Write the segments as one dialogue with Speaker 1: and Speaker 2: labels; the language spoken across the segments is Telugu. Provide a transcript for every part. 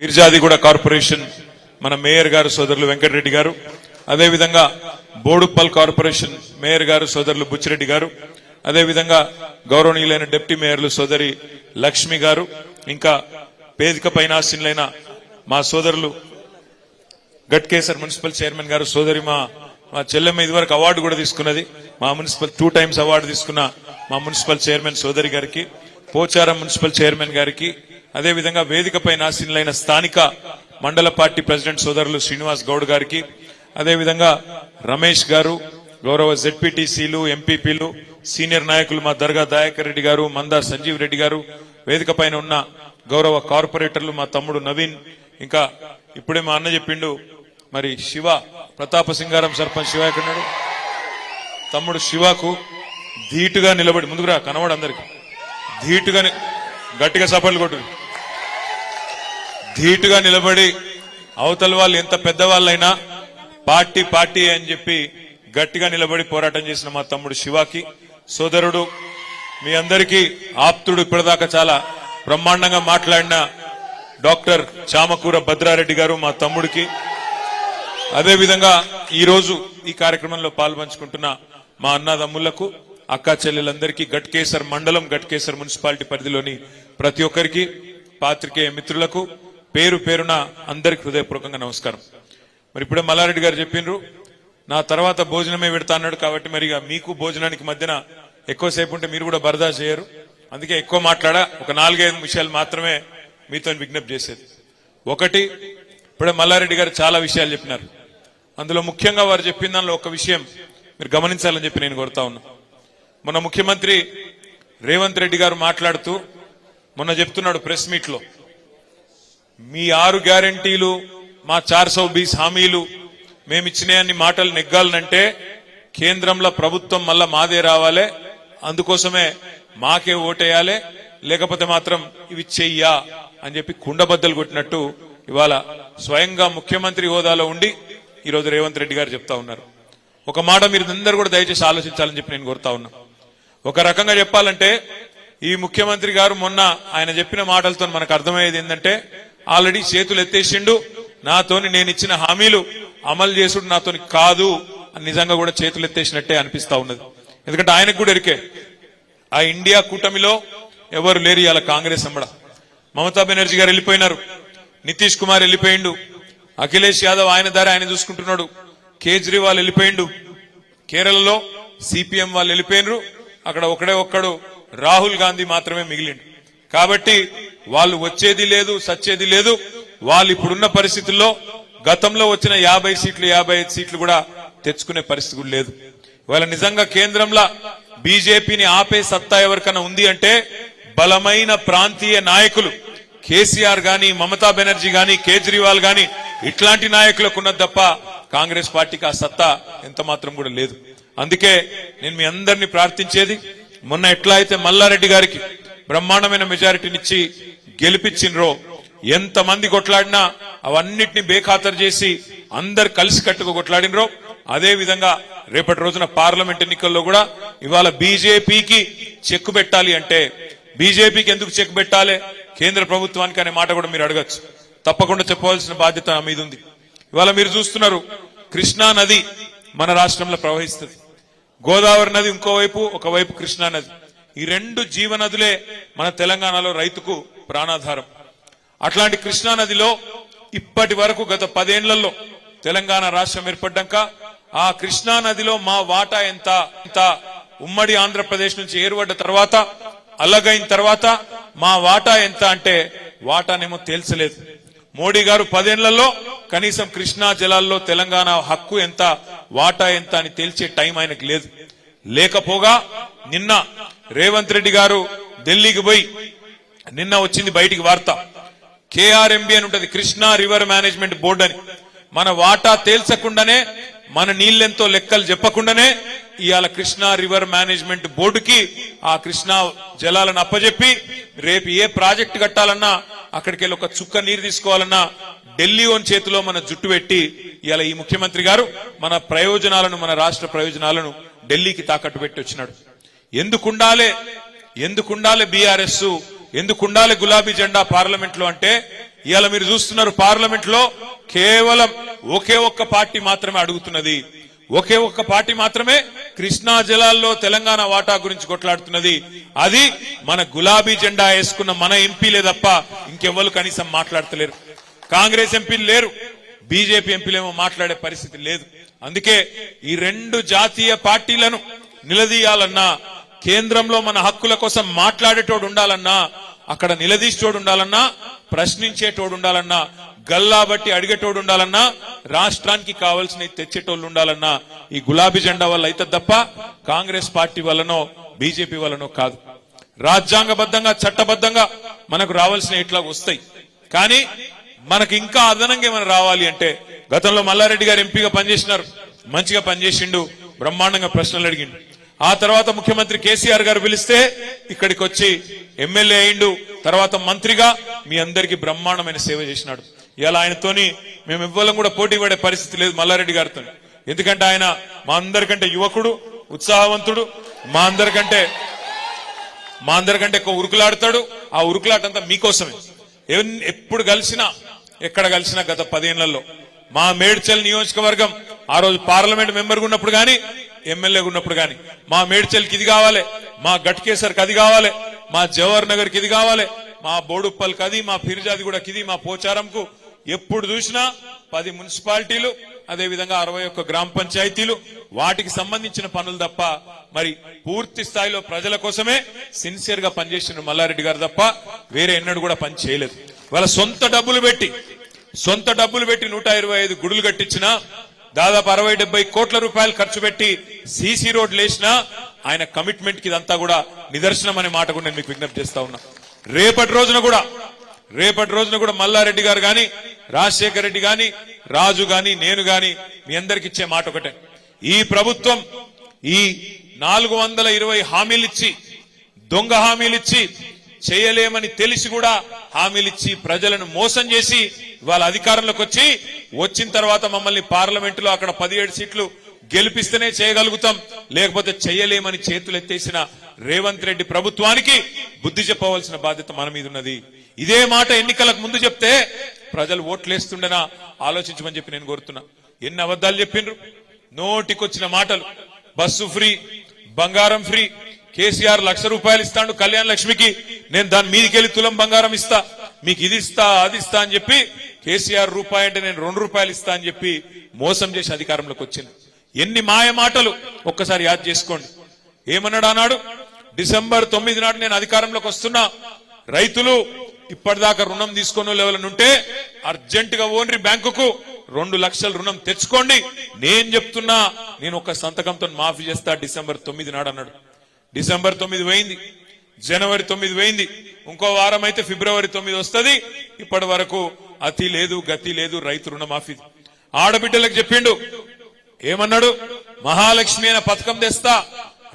Speaker 1: వీర్జాదిగూడ కార్పొరేషన్ మన మేయర్ గారు సోదరులు వెంకటరెడ్డి గారు, అదేవిధంగా బోడుప్పల్ కార్పొరేషన్ మేయర్ గారు సోదరులు బుచ్చిరెడ్డి గారు, అదేవిధంగా గౌరవనీయులైన డిప్యూటీ మేయర్లు సోదరి లక్ష్మి గారు, ఇంకా వేదిక పైన ఆసీనులైన మా సోదరులు గట్కేసర్ మున్సిపల్ చైర్మన్ గారు సోదరి మా చెల్లెమ్మ ఇదివరకు అవార్డు కూడా తీసుకున్నది, మా మున్సిపల్ 2 times అవార్డు తీసుకున్న మా మున్సిపల్ చైర్మన్ సోదరి గారికి, పోచారం మున్సిపల్ చైర్మన్ గారికి, అదేవిధంగా వేదికపై ఆసీనులైన స్థానిక మండల పార్టీ ప్రెసిడెంట్ సోదరులు శ్రీనివాస్ గౌడ్ గారికి, అదేవిధంగా రమేష్ గారు, గౌరవ జెడ్పీటీసీలు, ఎంపీపీలు, సీనియర్ నాయకులు మా దర్గా దయాకర్ రెడ్డి గారు, మందా సంజీవ్ రెడ్డి గారు, వేదిక పైన ఉన్న గౌరవ కార్పొరేటర్లు మా తమ్ముడు నవీన్, ఇంకా ఇప్పుడే మా అన్న చెప్పిండు మరి శివ ప్రతాప సింగారం సర్పంచ్ శివ ఎక్కడున్నాడు, తమ్ముడు శివకు ధీటుగా నిలబడి ముందుకురా కనబడు అందరికి ధీటుగా గట్టిగా సపోర్ట్లు కొట్టు ధీటుగా నిలబడి అవతల వాళ్ళు ఎంత పెద్దవాళ్ళైనా పార్టీ పార్టీ అని చెప్పి గట్టిగా నిలబడి పోరాటం చేసిన మా తమ్ముడు శివాకి, సోదరుడు మీ అందరికీ ఆప్తుడు, ఇప్పటిదాకా చాలా బ్రహ్మాండంగా మాట్లాడిన డాక్టర్ చామకూర భద్రారెడ్డి గారు మా తమ్ముడికి, అదేవిధంగా ఈ రోజు ఈ కార్యక్రమంలో పాల్పంచుకుంటున్న మా అన్నదమ్ములకు, అక్కా చెల్లెలందరికీ, గట్కేసర్ మండలం గట్కేసర్ మున్సిపాలిటీ పరిధిలోని ప్రతి ఒక్కరికి, పాత్రికేయ మిత్రులకు పేరు పేరున అందరికి హృదయపూర్వకంగా నమస్కారం. మరి ఇప్పుడే మల్లారెడ్డి గారు చెప్పిండ్రు నా తర్వాత భోజనమే పెడతా అన్నాడు, కాబట్టి మరి మీకు భోజనానికి మధ్యన ఎక్కువసేపు ఉంటే మీరు కూడా బరదా చేయరు, అందుకే ఎక్కువ మాట్లాడా, ఒక 4-5 విషయాలు మాత్రమే మీతో విజ్ఞప్తి చేసేది. ఒకటి, ఇప్పుడే మల్లారెడ్డి గారు చాలా విషయాలు చెప్పినారు, అందులో ముఖ్యంగా వారు చెప్పిన దానిలో ఒక విషయం మీరు గమనించాలని చెప్పి నేను కోరుతా ఉన్నా. మొన్న ముఖ్యమంత్రి రేవంత్ రెడ్డి గారు మాట్లాడుతూ మొన్న చెప్తున్నాడు ప్రెస్ మీట్ లో, మీ 6 గ్యారంటీలు మా 420 హామీలు మేమిచ్చిన అన్ని మాటలు నెగ్గాలనంటే కేంద్రంలో ప్రభుత్వం మళ్ళా మాదే రావాలి, అందుకోసమే మాకే ఓటేయాలి, లేకపోతే మాత్రం ఇవి చెయ్యా అని చెప్పి కుండబద్దలు కొట్టినట్టు ఇవాళ స్వయంగా ముఖ్యమంత్రి హోదాలో ఉండి ఈరోజు రేవంత్ రెడ్డి గారు చెప్తా ఉన్నారు. ఒక మాట మీరు అందరూ కూడా దయచేసి ఆలోచించాలని చెప్పి నేను కోరుతా ఉన్నా. ఒక రకంగా చెప్పాలంటే ఈ ముఖ్యమంత్రి గారు మొన్న ఆయన చెప్పిన మాటలతో మనకు అర్థమయ్యేది ఏంటంటే ఆల్రెడీ చేతులు ఎత్తేసిండు, నాతోని నేను ఇచ్చిన హామీలు అమలు చేసుడు నాతోని కాదు అని నిజంగా కూడా చేతులు ఎత్తేసినట్టే అనిపిస్తా ఉన్నది. ఎందుకంటే ఆయనకు కూడా ఎరికే ఆ ఇండియా కూటమిలో ఎవరు లేరు, ఇవాళ కాంగ్రెస్ అమ్మడ మమతా బెనర్జీ గారు వెళ్ళిపోయినారు, నితీష్ కుమార్ వెళ్ళిపోయిండు, అఖిలేష్ యాదవ్ ఆయన దారి ఆయన చూసుకుంటున్నాడు, కేజ్రీవాల్ వెళ్ళిపోయిండు, కేరళలో సిపిఎం వాళ్ళు వెళ్ళిపోయినరు, అక్కడ ఒక్కడు రాహుల్ గాంధీ మాత్రమే మిగిలిండు. కాబట్టి వాళ్ళు వచ్చేది లేదు, సచ్చేది లేదు. వాళ్ళు ఇప్పుడున్న పరిస్థితుల్లో గతంలో వచ్చిన 50 సీట్లు 55 సీట్లు కూడా తెచ్చుకునే పరిస్థితి కూడా లేదు. ఇవాళ నిజంగా కేంద్రంలో బీజేపీని ఆపే సత్తా ఎవరికైనా ఉంది అంటే బలమైన ప్రాంతీయ నాయకులు కేసీఆర్ గాని, మమతా బెనర్జీ గాని, కేజ్రీవాల్ గాని ఇట్లాంటి నాయకులకు ఉన్నది తప్ప కాంగ్రెస్ పార్టీకి ఆ సత్తా ఎంత మాత్రం కూడా లేదు. అందుకే నేను మీ అందరినీ ప్రార్థించేది, మొన్న ఎట్లా అయితే మల్లారెడ్డి గారికి బ్రహ్మాండమైన మెజారిటీనిచ్చి గెలిపించినరో, ఎంతమంది కొట్లాడినా అవన్నిటిని బేఖాతరు చేసి అందరు కలిసి కట్టుకు కొట్లాడినరో, అదే విధంగా రేపటి రోజున పార్లమెంట్ ఎన్నికల్లో కూడా ఇవాళ బీజేపీకి చెక్కు పెట్టాలి అంటే, బీజేపీకి ఎందుకు చెక్ పెట్టాలి కేంద్ర ప్రభుత్వానికి అనే మాట కూడా మీరు అడగచ్చు. తప్పకుండా చెప్పవలసిన బాధ్యత మీద ఉంది. ఇవాళ మీరు చూస్తున్నారు కృష్ణా నది మన రాష్ట్రంలో ప్రవహిస్తుంది, గోదావరి నది ఇంకోవైపు, ఒకవైపు కృష్ణా నది. ఈ 2 జీవనదులే మన తెలంగాణలో రైతుకు ప్రాణాధారం. అట్లాంటి కృష్ణా నదిలో ఇప్పటి వరకు గత 10 ఏళ్లలో తెలంగాణ రాష్ట్రం ఏర్పడ్డాక ఆ కృష్ణా నదిలో మా వాటా ఎంత, ఉమ్మడి ఆంధ్రప్రదేశ్ నుంచి ఏర్పడ్డ తర్వాత అలగైన తర్వాత మా వాటా ఎంత అంటే వాటానేమో తేల్చలేదు. మోడీ గారు 10 ఏళ్లలో కనీసం కృష్ణా జలాల్లో తెలంగాణ హక్కు ఎంత, వాటా ఎంత అని తేల్చే టైం ఆయనకు లేదు. లేకపోగా నిన్న రేవంత్ రెడ్డి గారు ఢిల్లీకి పోయి నిన్న వచ్చింది బయటికి వార్త, కేఆర్ఎంబి అని ఉంటది, కృష్ణా రివర్ మేనేజ్మెంట్ బోర్డు అని, మన వాటా తేల్చకుండానే మన నీళ్లెంతో లెక్కలు చెప్పకుండానే ఇవాళ కృష్ణా రివర్ మేనేజ్మెంట్ బోర్డుకి ఆ కృష్ణా జలాలను అప్పజెప్పి రేపు ఏ ప్రాజెక్ట్ కట్టాలన్నా అక్కడికి వెళ్ళి ఒక చుక్క నీరు తీసుకోవాలన్నా ఢిల్లీ ఓన్ చేతిలో మన జుట్టు పెట్టి ఇవాళ ఈ ముఖ్యమంత్రి గారు మన ప్రయోజనాలను, మన రాష్ట్ర ప్రయోజనాలను ఢిల్లీకి తాకట్టు పెట్టి వచ్చినాడు. ఎందుకుండాలే బీఆర్ఎస్, ఎందుకుండాలి గులాబీ జెండా పార్లమెంట్ లో అంటే ఇవాళ మీరు చూస్తున్నారు పార్లమెంట్ లో కేవలం ఒకే ఒక్క పార్టీ మాత్రమే అడుగుతున్నది, ఒకే ఒక్క పార్టీ మాత్రమే కృష్ణా జలాల్లో తెలంగాణ వాటా గురించి కొట్లాడుతున్నది. అది మన గులాబీ జెండా వేసుకున్న మన ఎంపీలే తప్ప ఇంకెవ్వరు కనీసం మాట్లాడతలేరు. కాంగ్రెస్ ఎంపీలు లేరు, బీజేపీ ఎంపీలేమో మాట్లాడే పరిస్థితి లేదు. అందుకే ఈ రెండు జాతీయ పార్టీలను నిలదీయాలన్నా, కేంద్రంలో మన హక్కుల కోసం మాట్లాడేటోడు ఉండాలన్నా, అక్కడ నిలదీసేటోడు ఉండాలన్నా, ప్రశ్నించేటోడు ఉండాలన్నా, గల్లా బట్టి అడిగేటోడు ఉండాలన్నా, రాష్ట్రానికి కావాల్సిన తెచ్చేటోళ్ళు ఉండాలన్నా ఈ గులాబీ జెండా వల్ల అయితే తప్ప కాంగ్రెస్ పార్టీ వల్లనో బీజేపీ వల్లనో కాదు. రాజ్యాంగబద్ధంగా చట్టబద్ధంగా మనకు రావాల్సిన ఇట్లా వస్తాయి. కానీ మనకి ఇంకా అదనంగా ఏమైనా రావాలి అంటే, గతంలో మల్లారెడ్డి గారు ఎంపీగా పనిచేసినారు, మంచిగా పనిచేసిండు, బ్రహ్మాండంగా ప్రశ్నలు అడిగిండు. ఆ తర్వాత ముఖ్యమంత్రి కేసీఆర్ గారు పిలిస్తే ఇక్కడికి వచ్చి ఎమ్మెల్యే అయిండు, తర్వాత మంత్రిగా మీ అందరికీ బ్రహ్మాండమైన సేవ చేసినాడు. ఇలా ఆయనతోని మేము ఇవ్వాలని కూడా పోటీ పడే పరిస్థితి లేదు మల్లారెడ్డి గారితో. ఎందుకంటే ఆయన మా అందరికంటే యువకుడు, ఉత్సాహవంతుడు, మా అందరికంటే ఎక్కువ ఉరుకులాడతాడు. ఆ ఉరుకులాటంతా మీకోసమే. ఎప్పుడు కలిసినా ఎక్కడ కలిసినా గత 10 ఏళ్లలో మా మేడ్చల్ నియోజకవర్గం ఆ రోజు పార్లమెంట్ మెంబర్గా ఉన్నప్పుడు గాని, ఎమ్మెల్యేగా ఉన్నప్పుడు గాని, మా మేడ్చల్కి ఇది కావాలి, మా గట్కేసర్కి అది కావాలి, మా జవహర్ నగర్కి ఇది కావాలి, మా బోడుప్పల్కి అది, మా ఫిర్జాది కూడా ఇది, మా పోచారంకు ఎప్పుడు చూసినా 10 మున్సిపాలిటీలు, అదేవిధంగా 61 గ్రామ పంచాయతీలు, వాటికి సంబంధించిన పనులు తప్ప మరి పూర్తి స్థాయిలో ప్రజల కోసమే సిన్సియర్ గా పనిచేసిన మల్లారెడ్డి గారు తప్ప వేరే ఎన్నడూ కూడా పని చేయలేదు. వాళ్ళ సొంత డబ్బులు పెట్టి 125 గుడులు కట్టించిన, దాదాపు 60-70 కోట్ల రూపాయలు ఖర్చు పెట్టి సీసీ రోడ్లు వేసినా ఆయన కమిట్మెంట్ కి ఇదంతా కూడా నిదర్శనం అనే మాట కూడా నేను మీకు విజ్ఞప్తి చేస్తా ఉన్నా. రేపటి రోజున కూడా మల్లారెడ్డి గారు గాని, రాజశేఖర రెడ్డి గాని, రాజు గాని, నేను గాని మీ అందరికి ఇచ్చే మాట ఒకటే, ఈ ప్రభుత్వం ఈ 420 హామీలిచ్చి, దొంగ హామీలిచ్చి, చేయలేమని తెలిసి కూడా హామీలిచ్చి ప్రజలను మోసం చేసి వాళ్ళ అధికారంలోకి వచ్చిన తర్వాత మమ్మల్ని పార్లమెంటులో అక్కడ 17 సీట్లు గెలిపిస్తేనే చేయగలుగుతాం, లేకపోతే చేయలేమని చేతులెత్తేసిన రేవంత్ రెడ్డి ప్రభుత్వానికి బుద్ధి చెప్పవలసిన బాధ్యత మన మీద ఉన్నది. ఇదే మాట ఎన్నికలకు ముందు చెప్తే ప్రజలు ఓట్లేస్తుండనా ఆలోచించమని చెప్పి నేను కోరుతున్నా. ఎన్ని అబద్ధాలు చెప్పిండ్రు, నోటికొచ్చిన మాటలు. బస్సు ఫ్రీ, బంగారం ఫ్రీ, కేసీఆర్ ₹1,00,000 ఇస్తాడు కళ్యాణ లక్ష్మికి, నేను దాని మీదకెళ్లి తులం బంగారం ఇస్తా, మీకు ఇది ఇస్తా అది ఇస్తా అని చెప్పి, కేసీఆర్ రూపాయి అంటే నేను ₹2 ఇస్తా అని చెప్పి మోసం చేసి అధికారంలోకి వచ్చింది. ఎన్ని మాయ మాటలు ఒక్కసారి యాద్ చేసుకోండి. ఏమన్నాడు ఆనాడు, డిసెంబర్ 9 నాడు నేను అధికారంలోకి వస్తున్నా, రైతులు ఇప్పటిదాకా రుణం తీసుకున్న లెవెల్నుంటే అర్జెంటుగా ఓన్రీ బ్యాంకుకు 2 లక్షల రుణం తెచ్చుకోండి, నేను చెప్తున్నా, నేను ఒక సంతకంతో మాఫీ చేస్తా డిసెంబర్ 9 నాడు అన్నాడు. డిసెంబర్ 9 పోయింది, జనవరి 9 పోయింది, ఇంకో వారం అయితే ఫిబ్రవరి 9 వస్తుంది. ఇప్పటి వరకు అతి లేదు గతి లేదు రైతు రుణమాఫీ. ఆడబిడ్డలకు చెప్పిండు, ఏమన్నాడు, మహాలక్ష్మి అనే పథకం తెస్తా,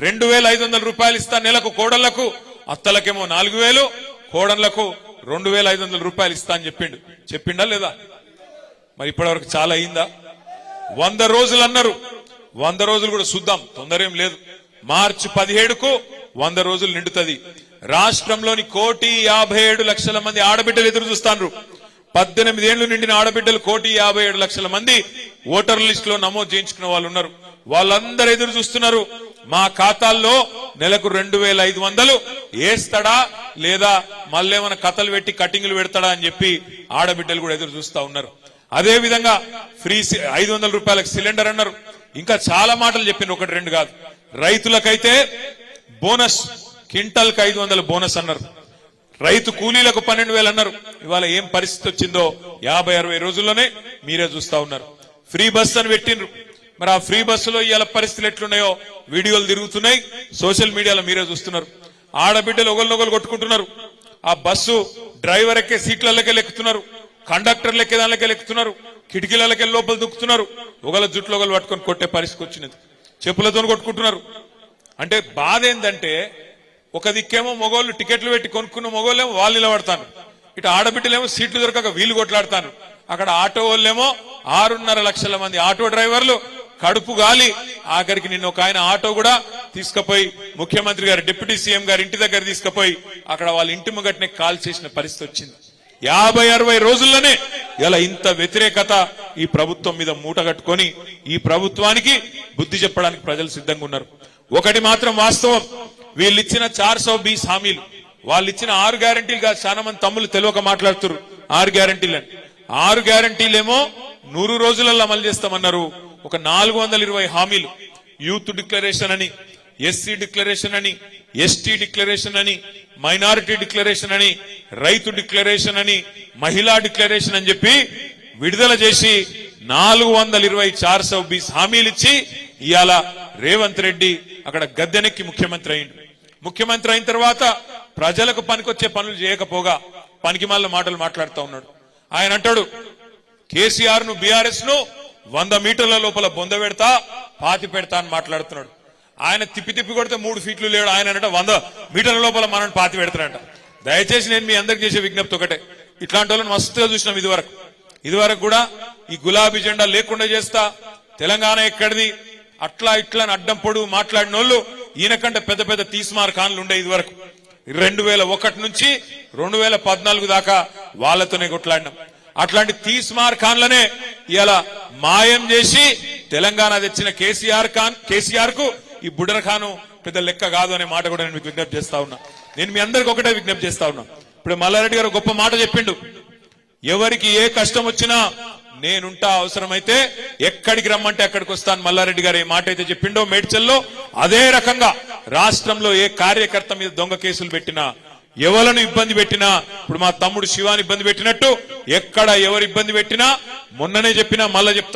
Speaker 1: ₹2,500 ఇస్తా నెలకు కోడళ్లకు, అత్తలకేమో 4,000, కోడళ్లకు ₹2,500 ఇస్తా అని చెప్పిండా లేదా? మరి ఇప్పటి వరకు చాలా అయిందా? 100 రోజులు అన్నారు, 100 రోజులు కూడా చూద్దాం, తొందర ఏం లేదు. మార్చి 17కు 100 రోజులు నిండుతుంది. రాష్ట్రంలోని 1,57,00,000 మంది ఆడబిడ్డలు ఎదురు చూస్తాను. 18 ఏళ్లు నిండిన ఆడబిడ్డలు 1,57,00,000 మంది ఓటర్ లిస్ట్ లో నమోదు చేయించుకున్న వాళ్ళు ఉన్నారు. వాళ్ళందరూ ఎదురు చూస్తున్నారు, మా ఖాతాల్లో నెలకు 2,500 వేస్తాడా లేదా మళ్ళేమైనా కథలు పెట్టి కటింగ్లు పెడతాడా అని చెప్పి ఆడబిడ్డలు కూడా ఎదురు చూస్తా ఉన్నారు. అదే విధంగా ఫ్రీ ₹500 సిలిండర్ అన్నారు. ఇంకా చాలా మాటలు చెప్పిన, 1-2 కాదు. రైతులకైతే బోనస్, క్వింటల్ కి 500 బోనస్ అన్నారు. రైతు కూలీలకు 12,000 అన్నారు. ఇవాళ ఏం పరిస్థితి వచ్చిందో 50-60 రోజుల్లోనే మీరే చూస్తా ఉన్నారు. ఫ్రీ బస్ అని పెట్టిండ్రు. మరి ఆ ఫ్రీ బస్సులో ఇవాళ పరిస్థితులు ఎట్లున్నాయో వీడియోలు తిరుగుతున్నాయి, సోషల్ మీడియాలో మీరే చూస్తున్నారు. ఆడబిడ్డలు ఒకరినొకరు కొట్టుకుంటున్నారు. ఆ బస్సు డ్రైవర్ ఎక్కే సీట్లకే లెక్కుతున్నారు, కండక్టర్ లెక్కే దానికే లెక్కుతున్నారు, కిటికీలకే లోపల దుక్కుతున్నారు, ఒకళ్ళ జుట్లు ఒకళ్ళు పట్టుకొని కొట్టే పరిస్థితి వచ్చినది, చెప్పులతో కొట్టుకుంటున్నారు. అంటే బాధ ఏంటంటే, ఒక దిక్కేమో మగోళ్ళు టికెట్లు పెట్టి కొనుక్కున్న మగోళ్ళేమో వాళ్ళు నిలబడతాను, ఇటు ఆడబిడ్డలేమో సీట్లు దొరకక వీళ్ళు కొట్లాడతాను. అక్కడ ఆటో వాళ్ళేమో 6.5 లక్షల మంది ఆటో డ్రైవర్లు కడుపు గాలి. ఆఖరికి నిన్న ఒక ఆయన ఆటో కూడా తీసుకుపోయి ముఖ్యమంత్రి గారు, డిప్యూటీ సీఎం గారి ఇంటి దగ్గర తీసుకుపోయి అక్కడ వాళ్ళ ఇంటి ముంగట్నే కాల్ చేసిన పరిస్థితి వచ్చింది. 50-60 రోజుల్లోనే ఇలా ఇంత వ్యతిరేకత ఈ ప్రభుత్వం మీద మూట కట్టుకొని ఈ ప్రభుత్వానికి బుద్ధి చెప్పడానికి ప్రజలు సిద్ధంగా ఉన్నారు. ఒకటి మాత్రం వాస్తవం, వీళ్ళు ఇచ్చిన 420 హామీలు, వాళ్ళు ఇచ్చిన 6 గ్యారంటీలుగా చాలా మంది తమ్ముళ్ళు తెలియక మాట్లాడుతున్నారు. 6 గ్యారంటీలని 6 గ్యారంటీలేమో 100 రోజులలో అమలు చేస్తామన్నారు. ఒక 420 హామీలు, యూత్ డిక్లరేషన్ అని, ఎస్సీ డిక్లరేషన్ అని, ఎస్టీ డిక్లరేషన్ అని, మైనారిటీ డిక్లరేషన్ అని, రైతు డిక్లరేషన్ అని, మహిళా డిక్లరేషన్ అని చెప్పి విడుదల చేసి 420 420 హామీలు ఇచ్చి ఇవాళ రేవంత్ రెడ్డి అక్కడ గద్దెనెక్కి ముఖ్యమంత్రి అయింది. ముఖ్యమంత్రి అయిన తర్వాత ప్రజలకు పనికొచ్చే పనులు చేయకపోగా పనికిమాలిన మాటలు మాట్లాడుతూ ఉన్నాడు. ఆయన అంటాడు కేసీఆర్ ను బీఆర్ఎస్ ను 100 మీటర్ల లోపల బొంద పెడతా పాతి పెడతా అని మాట్లాడుతున్నాడు. ఆయన తిప్పి కొడితే 3 ఫీట్లు లేడు, ఆయన అంటే 100 మీటర్ల లోపల మనం పాతి పెడతాడంట. దయచేసి నేను మీ అందరికి చేసే విజ్ఞప్తి ఒకటే, ఇట్లాంటి వాళ్ళని మస్తుగా చూసినాం ఇదివరకు కూడా ఈ గులాబీ జెండా లేకుండా చేస్తా, తెలంగాణ ఎక్కడిది అట్లా ఇట్లా అడ్డం పొడుగు మాట్లాడిన వాళ్ళు ఈయన కంటే పెద్ద పెద్ద తీస్మార్ ఖాన్లు ఉండే. ఇదివరకు 2001 నుంచి 2014 దాకా వాళ్ళతోనే కొట్లాడినాం. అట్లాంటి తీస్మార్ ఖాన్లనే ఇలా మాయం చేసి తెలంగాణ తెచ్చిన కేసీఆర్ కు ఈ బుడర్ ఖాను పెద్ద లెక్క కాదు అనే మాట కూడా నేను మీకు విజ్ఞప్తి చేస్తా ఉన్నా. నేను మీ అందరికి ఒకటే విజ్ఞప్తి చేస్తా ఉన్నా. ఇప్పుడు మల్లారెడ్డి గారు గొప్ప మాట చెప్పిండు, ఎవరికి ఏ కష్టం వచ్చినా నేనుంటా, అవసరమైతే ఎక్కడికి రమ్మంటే అక్కడికి వస్తాను. మల్లారెడ్డి గారు ఏ మాట అయితే చెప్పిండో మేడ్చల్లో, అదే రకంగా రాష్ట్రంలో ఏ కార్యకర్త మీద దొంగ కేసులు పెట్టినా, ఎవలను ఇబ్బంది పెట్టినా, ఇప్పుడు మా తమ్ముడు శివాని ఇబ్బంది పెట్టినట్టు ఎక్కడ ఎవరు ఇబ్బంది పెట్టినా మొన్ననే చెప్పినా మళ్ళా చెప్తా